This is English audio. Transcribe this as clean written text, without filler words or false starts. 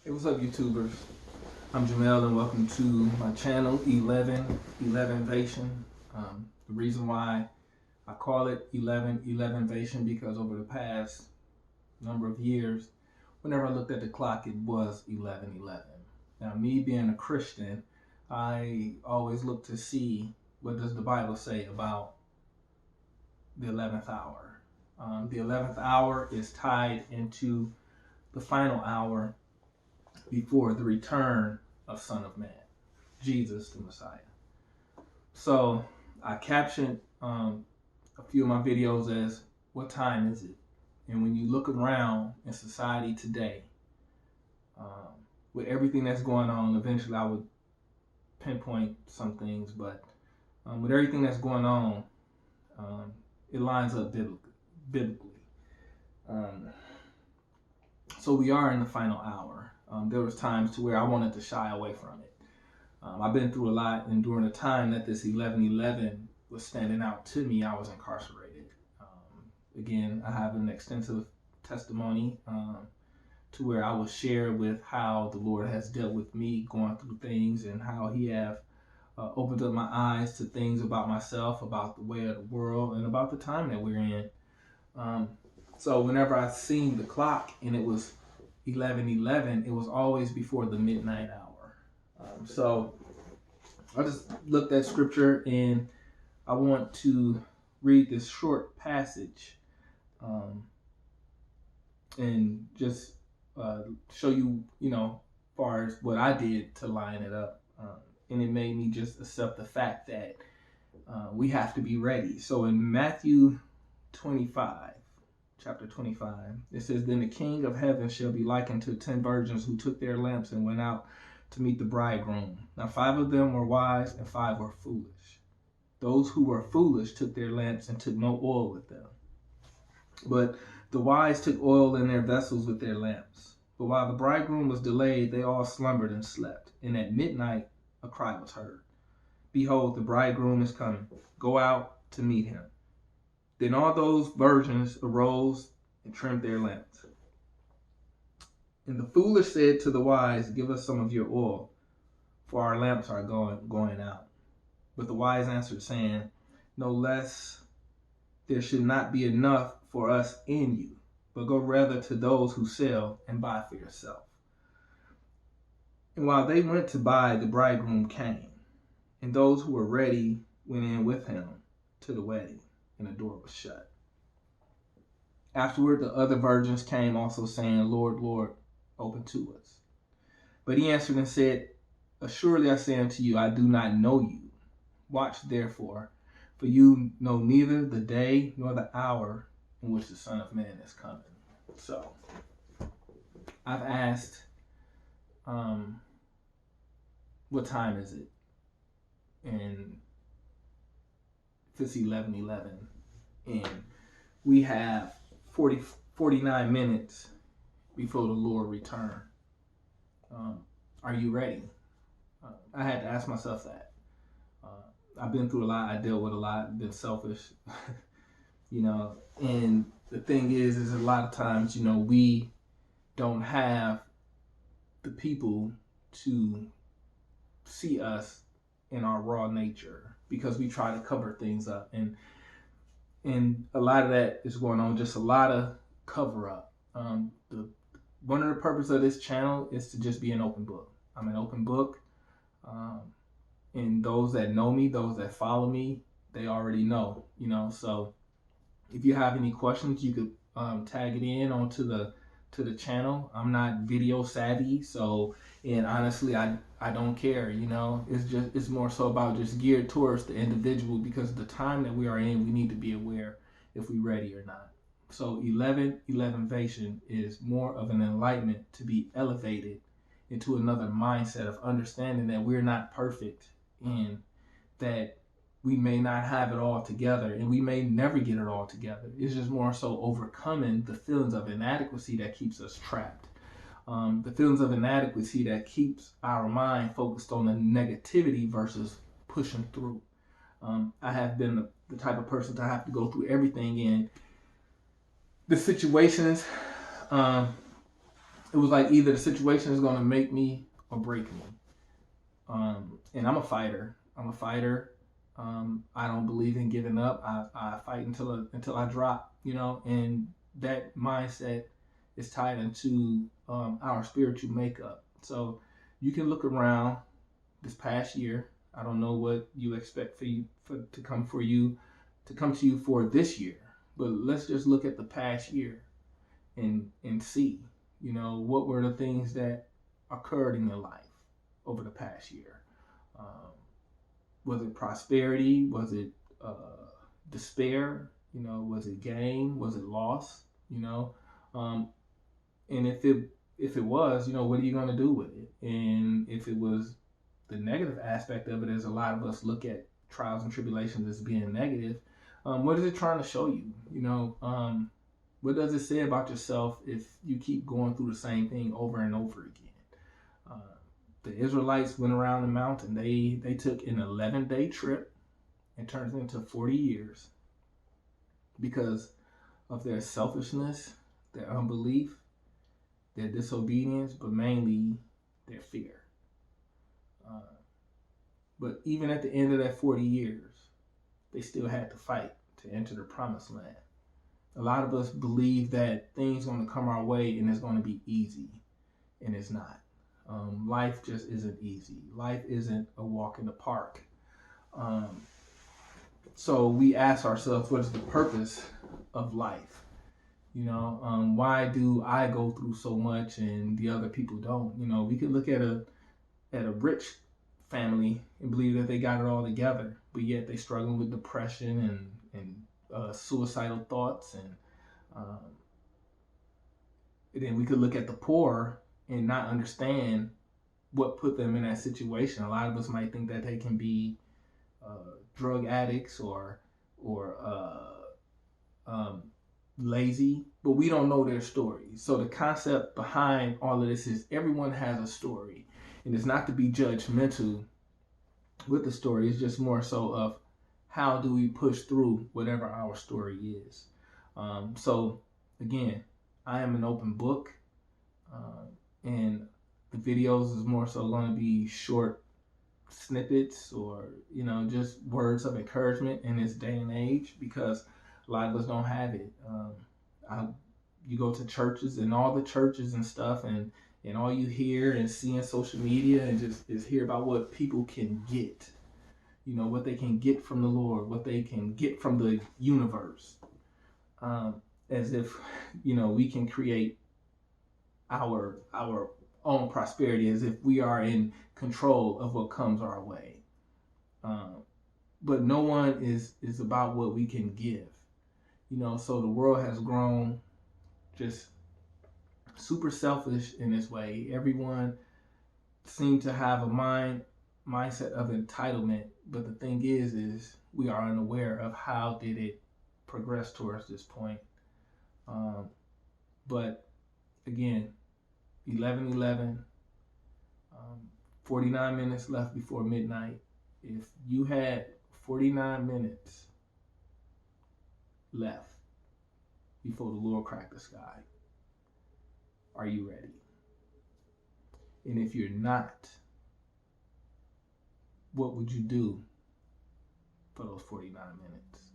Hey, what's up, YouTubers? I'm Jamel, and welcome to my channel, 11Vation. The reason why I call it 11Vation because over the past number of years, whenever I looked at the clock, it was 11:11. Now, me being a Christian, I always look to see what does the Bible say about the 11th hour. The 11th hour is tied into the final hour before the return of Son of Man, Jesus the Messiah. So I captioned a few of my videos as "What time is it?" And when you look around in society today, with everything that's going on, eventually I would pinpoint some things, but with everything that's going on, it lines up biblically. Um, so we are in the final hour. There was times to where I wanted to shy away from it. I've been through a lot, and during the time that this 11:11 was standing out to me, I was incarcerated. Again, I have an extensive testimony to where I will share with how the Lord has dealt with me going through things and how He have opened up my eyes to things about myself, about the way of the world, and about the time that we're in. Um, so whenever I seen the clock and it was 11:11, it was always before the midnight hour. So I just looked at scripture and I want to read this short passage um, and just show you, as far as what I did to line it up. And it made me just accept the fact that we have to be ready. So in Matthew 25, chapter 25, it says, "Then the king of heaven shall be likened to 10 virgins who took their lamps and went out to meet the bridegroom. Now 5 of them were wise and 5 were foolish. Those who were foolish took their lamps and took no oil with them. But the wise took oil in their vessels with their lamps. But while the bridegroom was delayed, they all slumbered and slept. And at midnight a cry was heard, 'Behold, the bridegroom is coming. Go out to meet him.' Then all those virgins arose and trimmed their lamps. And the foolish said to the wise, 'Give us some of your oil, for our lamps are going out.' But the wise answered, saying, 'No, lest there should not be enough for us and you, but go rather to those who sell and buy for yourself.' And while they went to buy, the bridegroom came, and those who were ready went in with him to the wedding, and the door was shut. Afterward, the other virgins came also, saying, 'Lord, Lord, open to us.' But he answered and said, 'Assuredly I say unto you, I do not know you. Watch therefore, for you know neither the day nor the hour in which the Son of Man is coming.'" So I've asked, what time is it? And it's 11:11, and we have 49 minutes before the Lord return. Are you ready? I had to ask myself that. I've been through a lot. I dealt with a lot. Been selfish, And the thing is a lot of times, we don't have the people to see us in our raw nature because we try to cover things up, and a lot of that is going on. Just a lot of cover up. One of the purpose of this channel is to just be an open book. I'm an open book. And those that know me, those that follow me, they already know, So if you have any questions, you could tag it in onto the channel. I'm not video savvy, so, and honestly, I don't care, It's more so about just geared towards the individual, because the time that we are in, we need to be aware if we're ready or not. So 11:11 is more of an enlightenment to be elevated into another mindset of understanding that we're not perfect and that we may not have it all together and we may never get it all together. It's just more so overcoming the feelings of inadequacy that keeps us trapped. The feelings of inadequacy that keeps our mind focused on the negativity versus pushing through. I have been the type of person to have to go through everything, and the situations it was like either the situation is going to make me or break me. And I'm a fighter. I don't believe in giving up. I fight until I drop, and that mindset is tied into our spiritual makeup. So you can look around this past year. I don't know what you expect to come to you for this year, but let's just look at the past year and see, what were the things that occurred in your life over the past year. Um, was it prosperity? Was it despair? Was it gain? Was it loss? Um, and if it was, what are you going to do with it? And if it was the negative aspect of it, as a lot of us look at trials and tribulations as being negative, what is it trying to show you? What does it say about yourself if you keep going through the same thing over and over again? Uh, the Israelites went around the mountain. They took an 11-day trip and turned it into 40 years because of their selfishness, their unbelief, their disobedience, but mainly their fear. But even at the end of that 40 years, they still had to fight to enter the promised land. A lot of us believe that things are going to come our way and it's going to be easy, and it's not. Life just isn't easy. Life isn't a walk in the park. So we ask ourselves, what is the purpose of life? Why do I go through so much and the other people don't? We could look at a rich family and believe that they got it all together, but yet they struggling with depression and suicidal thoughts, and then we could look at the poor and not understand what put them in that situation. A lot of us might think that they can be drug addicts or lazy, but we don't know their story. So the concept behind all of this is everyone has a story, and it's not to be judgmental with the story. It's just more so of how do we push through whatever our story is. So again, I am an open book, and the videos is more so going to be short snippets or just words of encouragement in this day and age, because a lot of us don't have it. You go to churches and all the churches and stuff, and all you hear and see in social media and just is hear about what people can get, what they can get from the Lord, what they can get from the universe, as if we can create our own prosperity, as if we are in control of what comes our way. But no one is about what we can give. So the world has grown just super selfish in this way. Everyone seems to have a mindset of entitlement, but the thing is we are unaware of how did it progress towards this point. But again, 11:11, 49 minutes left before midnight. If you had 49 minutes left before the Lord cracked the sky, are you ready? And if you're not, what would you do for those 49 minutes?